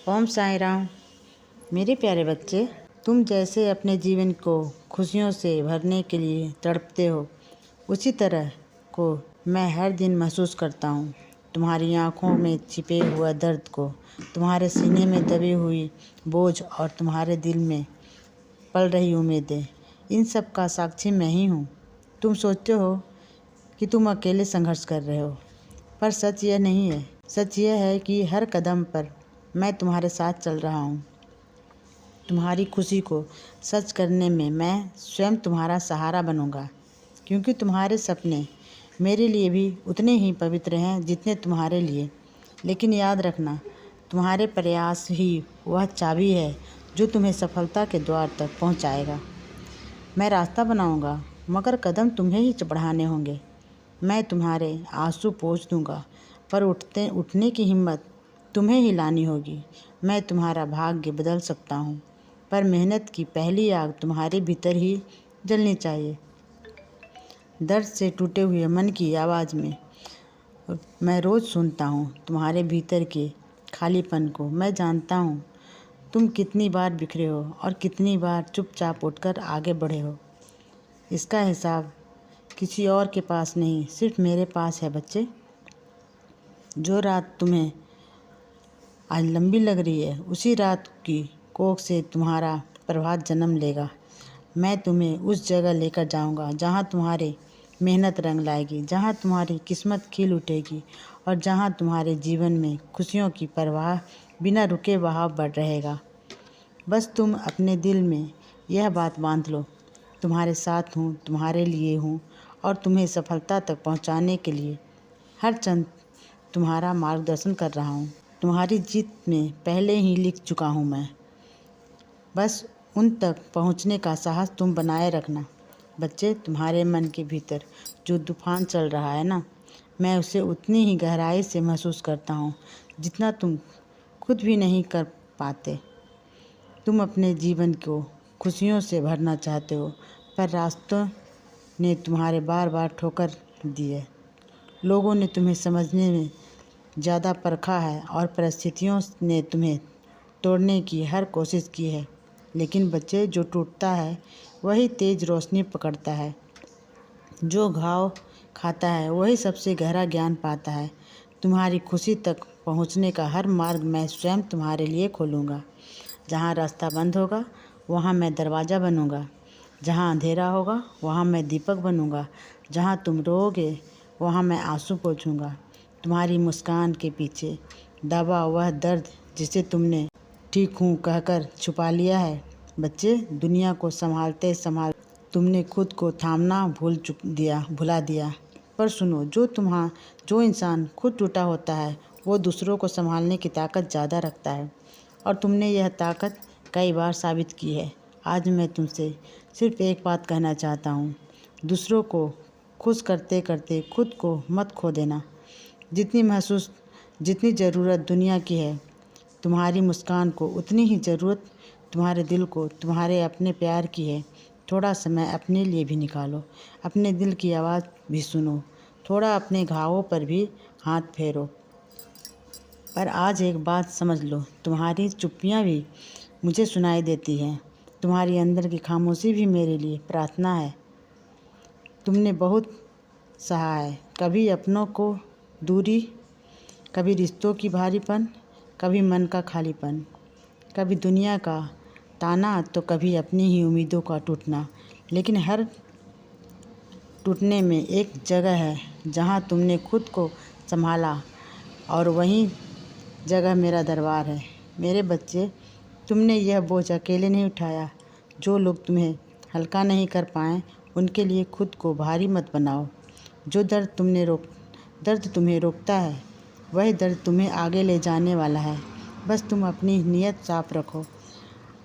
ओम साई राम। मेरे प्यारे बच्चे, तुम जैसे अपने जीवन को खुशियों से भरने के लिए तड़पते हो, उसी तरह को मैं हर दिन महसूस करता हूँ। तुम्हारी आँखों में छिपे हुआ दर्द को, तुम्हारे सीने में दबी हुई बोझ और तुम्हारे दिल में पल रही उम्मीदें, इन सब का साक्षी मैं ही हूँ। तुम सोचते हो कि तुम अकेले संघर्ष कर रहे हो, पर सच यह नहीं है। सच यह है कि हर कदम पर मैं तुम्हारे साथ चल रहा हूँ। तुम्हारी खुशी को सच करने में मैं स्वयं तुम्हारा सहारा बनूंगा, क्योंकि तुम्हारे सपने मेरे लिए भी उतने ही पवित्र हैं जितने तुम्हारे लिए। लेकिन याद रखना, तुम्हारे प्रयास ही वह चाबी है जो तुम्हें सफलता के द्वार तक पहुंचाएगा। मैं रास्ता बनाऊंगा, मगर कदम तुम्हें ही बढ़ाने होंगे। मैं तुम्हारे आंसू पोंछ दूंगा, पर उठने की हिम्मत तुम्हें ही लानी होगी। मैं तुम्हारा भाग्य बदल सकता हूँ, पर मेहनत की पहली आग तुम्हारे भीतर ही जलनी चाहिए। दर्द से टूटे हुए मन की आवाज़ में मैं रोज़ सुनता हूँ तुम्हारे भीतर के खालीपन को। मैं जानता हूँ तुम कितनी बार बिखरे हो और कितनी बार चुपचाप उठकर आगे बढ़े हो। इसका हिसाब किसी और के पास नहीं, सिर्फ मेरे पास है बच्चे। जो रात तुम्हें आज लंबी लग रही है, उसी रात की कोख से तुम्हारा प्रभात जन्म लेगा। मैं तुम्हें उस जगह लेकर जाऊंगा जहां तुम्हारी मेहनत रंग लाएगी, जहां तुम्हारी किस्मत खिल उठेगी और जहां तुम्हारे जीवन में खुशियों की प्रवाह बिना रुके बहाव बढ़ रहेगा। बस तुम अपने दिल में यह बात बांध लो, तुम्हारे साथ हूँ, तुम्हारे लिए हूँ और तुम्हें सफलता तक पहुँचाने के लिए हर क्षण तुम्हारा मार्गदर्शन कर रहा हूँ। तुम्हारी जीत में पहले ही लिख चुका हूँ मैं। बस उन तक पहुँचने का साहस तुम बनाए रखना। बच्चे, तुम्हारे मन के भीतर जो तूफान चल रहा है ना, मैं उसे उतनी ही गहराई से महसूस करता हूँ जितना तुम खुद भी नहीं कर पाते। तुम अपने जीवन को खुशियों से भरना चाहते हो, पर रास्तों ने तुम्हारे बार बार ठोकर दी है। लोगों ने तुम्हें समझने में ज़्यादा परखा है और परिस्थितियों ने तुम्हें तोड़ने की हर कोशिश की है। लेकिन बच्चे, जो टूटता है वही तेज रोशनी पकड़ता है। जो घाव खाता है वही सबसे गहरा ज्ञान पाता है। तुम्हारी खुशी तक पहुंचने का हर मार्ग मैं स्वयं तुम्हारे लिए खोलूँगा। जहाँ रास्ता बंद होगा वहाँ मैं दरवाज़ा बनूँगा। जहाँ अंधेरा होगा वहाँ मैं दीपक बनूँगा। जहाँ तुम रोओगे वहाँ मैं आंसू पोंछूँगा। तुम्हारी मुस्कान के पीछे दबा वह दर्द जिसे तुमने ठीक हूँ कहकर छुपा लिया है। बच्चे, दुनिया को संभालते संभाल तुमने खुद को थामना भुला दिया। पर सुनो, जो इंसान खुद टूटा होता है वो दूसरों को संभालने की ताकत ज़्यादा रखता है, और तुमने यह ताकत कई बार साबित की है। आज मैं तुमसे सिर्फ एक बात कहना चाहता हूँ, दूसरों को खुश करते करते खुद को मत खो देना। जितनी ज़रूरत दुनिया की है तुम्हारी मुस्कान को, उतनी ही ज़रूरत तुम्हारे दिल को, तुम्हारे अपने प्यार की है। थोड़ा समय अपने लिए भी निकालो, अपने दिल की आवाज़ भी सुनो, थोड़ा अपने घावों पर भी हाथ फेरो। पर आज एक बात समझ लो, तुम्हारी चुप्पियाँ भी मुझे सुनाई देती हैं। तुम्हारी अंदर की खामोशी भी मेरे लिए प्रार्थना है। तुमने बहुत सहा है, कभी अपनों को दूरी, कभी रिश्तों की भारीपन, कभी मन का खालीपन, कभी दुनिया का ताना तो कभी अपनी ही उम्मीदों का टूटना। लेकिन हर टूटने में एक जगह है जहाँ तुमने खुद को संभाला, और वहीं जगह मेरा दरबार है। मेरे बच्चे, तुमने यह बोझ अकेले नहीं उठाया। जो लोग तुम्हें हल्का नहीं कर पाए उनके लिए खुद को भारी मत बनाओ। जो दर्द तुम्हें रोकता है वही दर्द तुम्हें आगे ले जाने वाला है। बस तुम अपनी नीयत साफ रखो,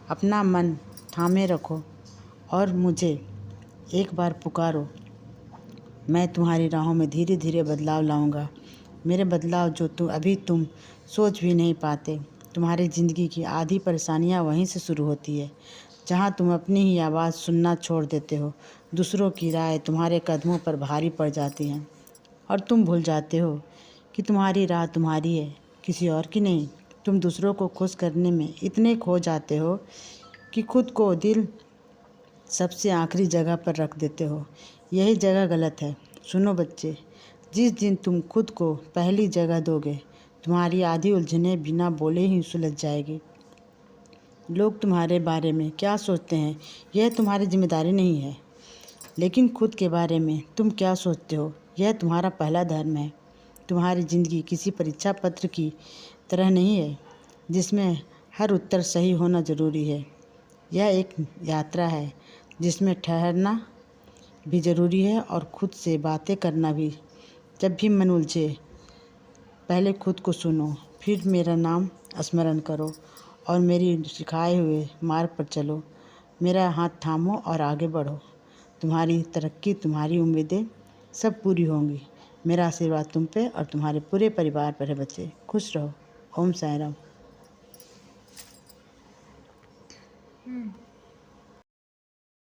अपना मन थामे रखो और मुझे एक बार पुकारो। मैं तुम्हारी राहों में धीरे धीरे बदलाव लाऊंगा। मेरे बदलाव जो तुम सोच भी नहीं पाते। तुम्हारी ज़िंदगी की आधी परेशानियां वहीं से शुरू होती है जहां तुम अपनी ही आवाज़ सुनना छोड़ देते हो। दूसरों की राय तुम्हारे कदमों पर भारी पड़ जाती हैं और तुम भूल जाते हो कि तुम्हारी राह तुम्हारी है, किसी और की नहीं। तुम दूसरों को खुश करने में इतने खो जाते हो कि खुद को दिल सबसे आखिरी जगह पर रख देते हो। यही जगह गलत है। सुनो बच्चे, जिस दिन तुम खुद को पहली जगह दोगे, तुम्हारी आधी उलझनें बिना बोले ही सुलझ जाएगी। लोग तुम्हारे बारे में क्या सोचते हैं यह तुम्हारी जिम्मेदारी नहीं है, लेकिन खुद के बारे में तुम क्या सोचते हो यह तुम्हारा पहला धर्म है। तुम्हारी ज़िंदगी किसी परीक्षा पत्र की तरह नहीं है जिसमें हर उत्तर सही होना ज़रूरी है। यह एक यात्रा है जिसमें ठहरना भी ज़रूरी है और खुद से बातें करना भी। जब भी मन उलझे, पहले खुद को सुनो, फिर मेरा नाम स्मरण करो और मेरी सिखाए हुए मार्ग पर चलो। मेरा हाथ थामो और आगे बढ़ो। तुम्हारी तरक्की, तुम्हारी उम्मीदें सब पूरी होंगी। मेरा आशीर्वाद तुम पे और तुम्हारे पूरे परिवार पर है बच्चे। खुश रहो। ओम साईं राम।